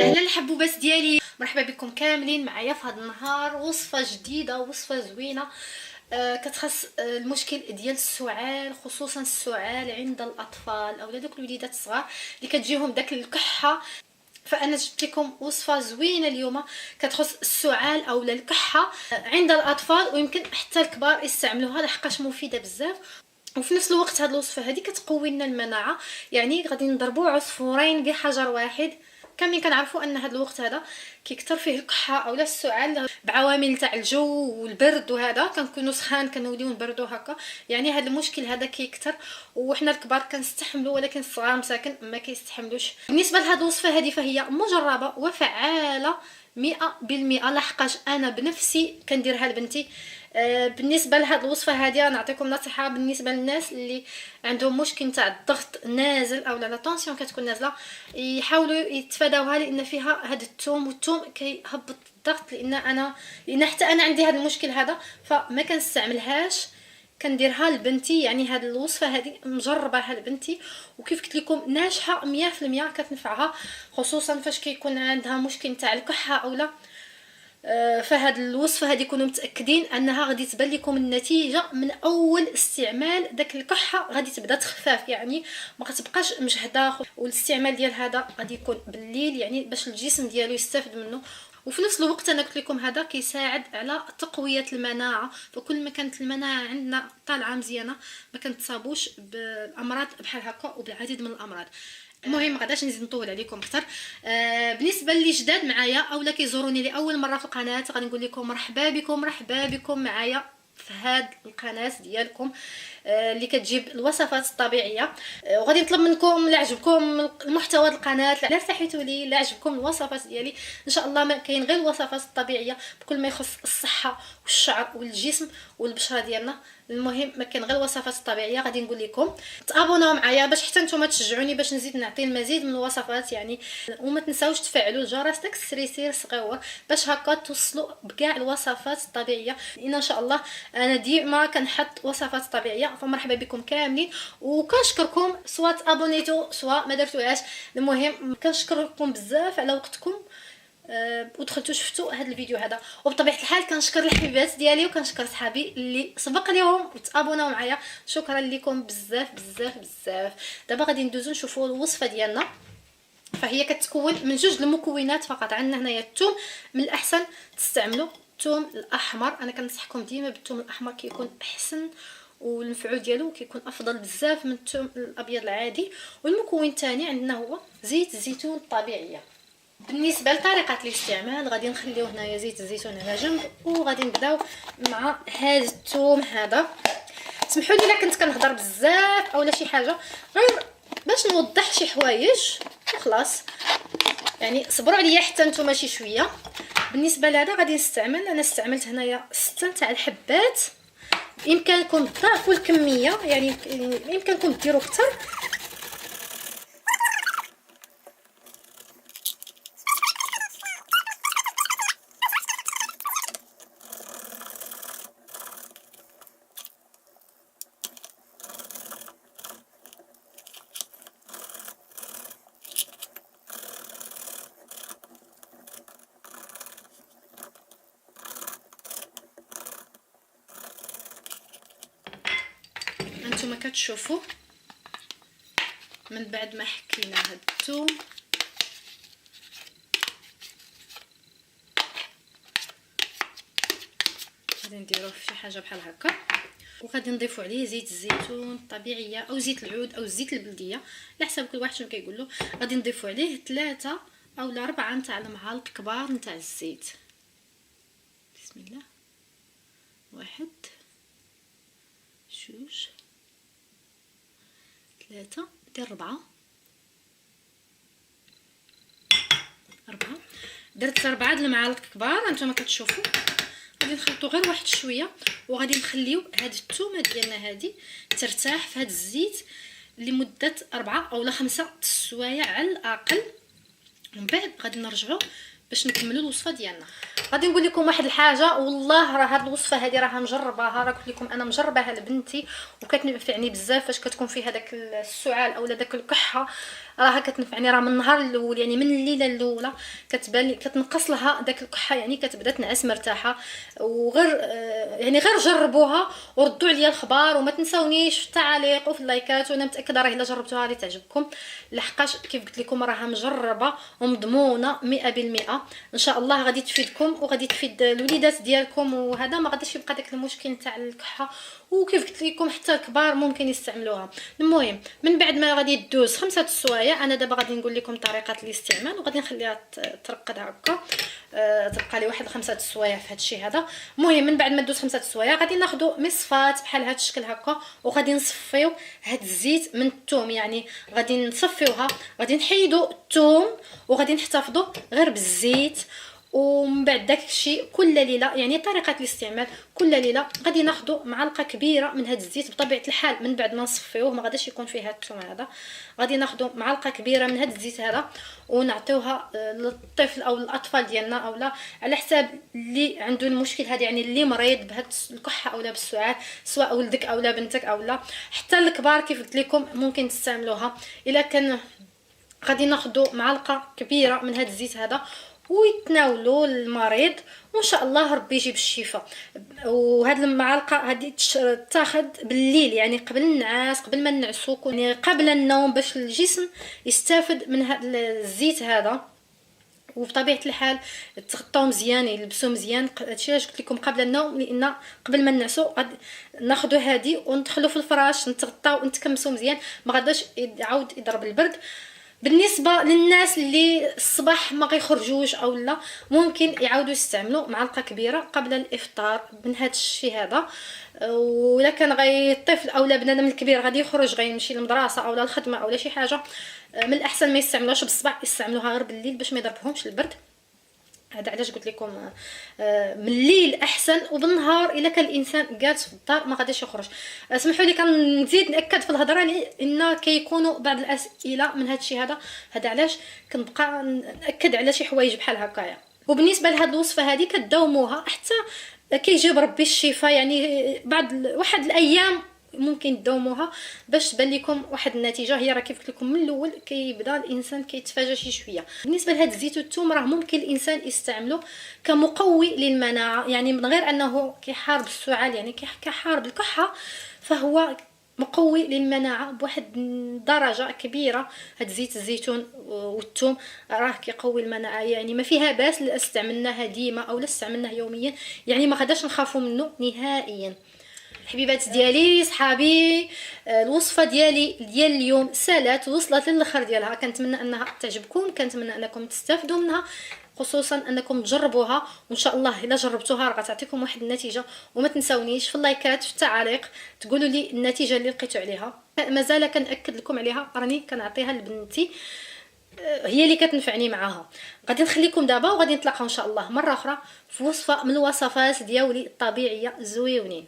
اهلا الحبوبات ديالي، مرحبا بكم كاملين معايا في هذا النهار. وصفه جديده، وصفه زوينه كتخص المشكل ديال السعال، خصوصا السعال عند الاطفال او دوك الوليدات الصغار اللي كتجيهم داك الكحه. فانا جبت لكم وصفه زوينه اليوم كتخص السعال او الكحه عند الاطفال، ويمكن حتى الكبار يستعملوها لحقاش مفيده بزاف. وفي نفس الوقت هاد الوصفه هذه كتقوي لنا المناعه، يعني غادي نضربوا عصفورين بحجر واحد. كاملين كنعرفوا ان هذا الوقت هذا كيكثر فيه الكحه اولا السعال بعوامل تاع الجو والبرد، وهذا كنكونوا سخان كنوليو نبردوا هكا، يعني هذا المشكل هذا كيكثر. وحنا الكبار كنستحملوا، ولكن الصغار مساكن ما كيستحملوش. بالنسبه لهذه الوصفه هذه فهي مجربه وفعاله 100%، لحقاش انا بنفسي كنديرها لبنتي. بالنسبه لهذه الوصفه هذه نعطيكم نصيحه بالنسبه للناس اللي عندهم مشكل تاع الضغط نازل او لا طونسيون كتكون نازله، يحاولوا يتفاداوها لان فيها هذا الثوم، والثوم كيهبط الضغط. لان حتى انا عندي هذا المشكل هذا، فما كنستعملهاش، كنديرها لبنتي. يعني هذه الوصفه هذه مجرباها لبنتي، وكيف قلت لكم ناجحه 100%، كتنفعها خصوصا فاش كيكون عندها مشكل تاع الكحه اولا. فهاد الوصفه هذه كونوا متاكدين انها غادي تبان لكم النتيجه من اول استعمال. داك الكحه غادي تبدا تخفاف، يعني ما غتبقاش مجهده، والاستعمال ديال هذا غادي يكون بالليل يعني باش الجسم ديالو يستافد منه. وفي نفس الوقت انا قلت لكم هذا كيساعد على تقويه المناعه، فكل ما كانت المناعه عندنا طالعه مزيانه ما كنتصابوش بالامراض بحال هكا وبالعديد من الامراض. المهم ما غاداش نزيد نطول عليكم اكثر. بالنسبه للي جداد معايا اولا كيزوروني لاول مره في القناه، غادي نقول لكم مرحبا بكم، مرحبا بكم معايا في هاد القناه ديالكم اللي كتجيب الوصفات الطبيعيه. وغادي نطلب منكم لا عجبكم المحتوى القناه، لا ارتحيتوا لي، لا عجبكم الوصفات ديالي، ان شاء الله ما كاين غير الوصفات الطبيعيه بكل ما يخص الصحه والشعر والجسم والبشره ديالنا. المهم ما كاين غير الوصفات الطبيعيه. غادي نقول لكم تابوناو معايا باش حتى نتوما تشجعوني باش نزيد نعطي المزيد من الوصفات يعني. وما تنساوش تفعلوا الجرس داك السريسير صغيور باش هكا توصلوا بكاع الوصفات الطبيعيه، لان ان شاء الله انا ديما كنحط وصفات طبيعيه. فمرحبا بكم كاملين، وكنشكركم سواء ابونيتو سواء ما درتوهاش. المهم كنشكركم بزاف على وقتكم ودخلتوا شفتوا هذا الفيديو هذا. وبطبيعه الحال كنشكر الحبيبات ديالي وكنشكر صحابي اللي سبق ليهم وتابوناو معايا، شكرا لكم بزاف بزاف بزاف. دابا غادي ندوزو نشوفوا الوصفه ديالنا. فهي كتكون من جوج المكونات فقط. عندنا هنايا الثوم، من الاحسن تستعملوا الثوم الاحمر، انا كنصحكم ديما بالثوم الاحمر كيكون احسن والمفعول ديالو كيكون افضل بزاف من الثوم الابيض العادي. والمكون الثاني عندنا هو زيت الزيتون الطبيعيه. بالنسبه لطريقه الاستعمال غادي نخليو هنايا زيت الزيتون على جنب، وغادي نبداو مع هذا الثوم هذا. سمحوا لي الا كنت كنهضر بزاف اولا شي حاجه، غير باش نوضح شي حوايج وخلاص، يعني صبروا عليا حتى نتوما شي شويه. بالنسبه لهذا غادي نستعمل، انا استعملت هنايا 6 تاع الحبات. بامكانكم تضاعفوا الكميه، يعني بامكانكم ديروا اكثر. انتما كتشوفوا من بعد ما حكينا هاد الثوم غادي نديروه في شي حاجه بحال هكا، وغادي نضيفوا عليه زيت الزيتون الطبيعيه او زيت العود او الزيت البلديه على حسب كل واحد شنو كيقول له. غادي نضيفوا عليه 3 او 4 نتاع المعالق كبار نتاع الزيت. بسم الله، 1 2 3 دير 4 درت 4 د المعالق كبار انتما كتشوفوا. غادي نخلطوا غير واحد شويه، وغادي نخليو هاد الثومه ديالنا هادي ترتاح في هاد الزيت لمده 4 أو 5 سوايع على الاقل. ومن بعد غادي نرجعوا باش نكملوا الوصفه ديالنا. غادي نقول لكم واحد الحاجه، والله راه هاد الوصفه هذه راها مجرباها، راه قلت لكم انا مجرباها لبنتي وكتنفعني بزاف فاش كتكون فيها داك السعال اولا داك الكحه، راها كتنفعني. راه من النهار الاول يعني من الليله الاولى كتبان لي كتنقص لها داك الكحه، يعني كتبدا تنعس مرتاحه. وغير يعني غير جربوها وردوا عليا الخبار، وما تنساونيش في التعاليق وفي اللايكات، وانا متاكده راه الا جربتوها غادي تعجبكم، لحقاش كيف قلت لكم راها مجربه ومضمونه 100%. ان شاء الله غادي تفيدكم وغادي تفيد الوليدات ديالكم، وهذا ما غاديش يبقى داك المشكل تاع الكحه. وكيف قلت لكم حتى الكبار ممكن يستعملوها. المهم من بعد ما غادي تدوز 5 السوايع، انا دابا غادي نقول لكم طريقه الاستعمال وغادي نخليها ترقد هكا، تبقى لي واحد 5 السوايع في هذا الشيء هذا. المهم من بعد ما دوز 5 السوايع غادي ناخذ مصفات بحال هذا الشكل هكا، وغادي نصفيو هاد الزيت من الثوم، يعني غادي نصفيوها، غادي نحيدوا الثوم وغادي نحتفظوا غير بالزيت. ومن بعد داك الشيء كل ليله، يعني طريقه الاستعمال كل ليله غادي ناخذوا معلقه كبيره من هذا الزيت بطبيعه الحال. من بعد ما نصفيوه ما غاديش يكون فيه هذا الثوم هذا، غادي ناخذوا معلقه كبيره من هذا الزيت هذا ونعطيوها للطفل او الاطفال ديالنا، اولا على حساب اللي عنده المشكل هذا، يعني اللي مريض بهذا الكحه اولا بالسعال، سواء ولدك اولا بنتك اولا حتى الكبار كيف قلت لكم ممكن تستعملوها. الا كان غادي ناخذوا معلقه كبيره من هذا الزيت هذا ويتناولوا المريض، وان شاء الله ربي يجيب الشفاء. وهاد المعلقه هذه تاخذ بالليل، يعني قبل النعاس، قبل ما نعسو، يعني قبل النوم، باش الجسم يستافد من هذا الزيت هذا. وبطبيعه الحال تغطاو مزيان، يلبسوا مزيان. هادشي علاش قلت لكم قبل النوم، لان قبل ما نعسو غادي ناخذوا هذه وندخلوا في الفراش نتغطاو ونتكمسوا مزيان، ما غاداش يعاود يضرب البرد. بالنسبه للناس اللي الصباح ما غيخرجوش او لا، ممكن يعاودوا يستعملوا معلقه كبيره قبل الافطار من هذا الشيء هذا. ولا كان الطفل او بنادم الكبير غادي يخرج غيمشي للمدرسه او الخدمه او شي حاجه، من الاحسن ما يستعملوهاش بالصباح، يستعملوها غير بالليل باش ما يضربهمش البرد. هذا علاش قلت لكم من الليل احسن، وبالنهار الا كان الانسان جالس في الدار ما غاديش يخرج. اسمحوا لي كنزيد ناكد في الهضره، لان كيكونوا بعض الاسئله من هذا الشيء هذا، هذا علاش كنبقى ناكد على شي حوايج بحال هكايا. وبالنسبه لهاد الوصفه هذه كداوموها حتى كيجيب ربي الشفاء، يعني بعد واحد الايام ممكن تداوموها باش تبان لكم واحد النتيجه. هي راه كيف قلت لكم من الاول كيبدا الانسان كيتفاجئ شي شويه. بالنسبه لهاد الزيت والثوم راه ممكن الانسان يستعمله كمقوي للمناعه، يعني من غير انه كيحارب السعال، يعني كيحارب الكحه، فهو مقوي للمناعه بواحد درجه كبيره. هاد زيت الزيتون والثوم راه كيقوي المناعه، يعني ما فيها باس لا استعملناها ديما او لا استعملناه يوميا، يعني ما غاداش نخافوا منه نهائيا. حبيبات ديالي صحابي، الوصفه ديالي ديال اليوم سالات وصلت للاخر ديالها. كنتمنى انها تعجبكم، كنتمنى انكم تستافدوا منها، خصوصا انكم تجربوها، وان شاء الله الا جربتوها راه غتعطيكم واحد النتيجه. وما تنساونيش في اللايكات في التعاليق تقولوا لي النتيجه اللي لقيتوا عليها. مازال كنأكد لكم عليها، راني كنعطيها لبنتي، هي اللي كتنفعني معاها. غادي نخليكم دابا وغادي نتلاقاو ان شاء الله مره اخرى في وصفه من الوصفات ديالي الطبيعيه زويونين.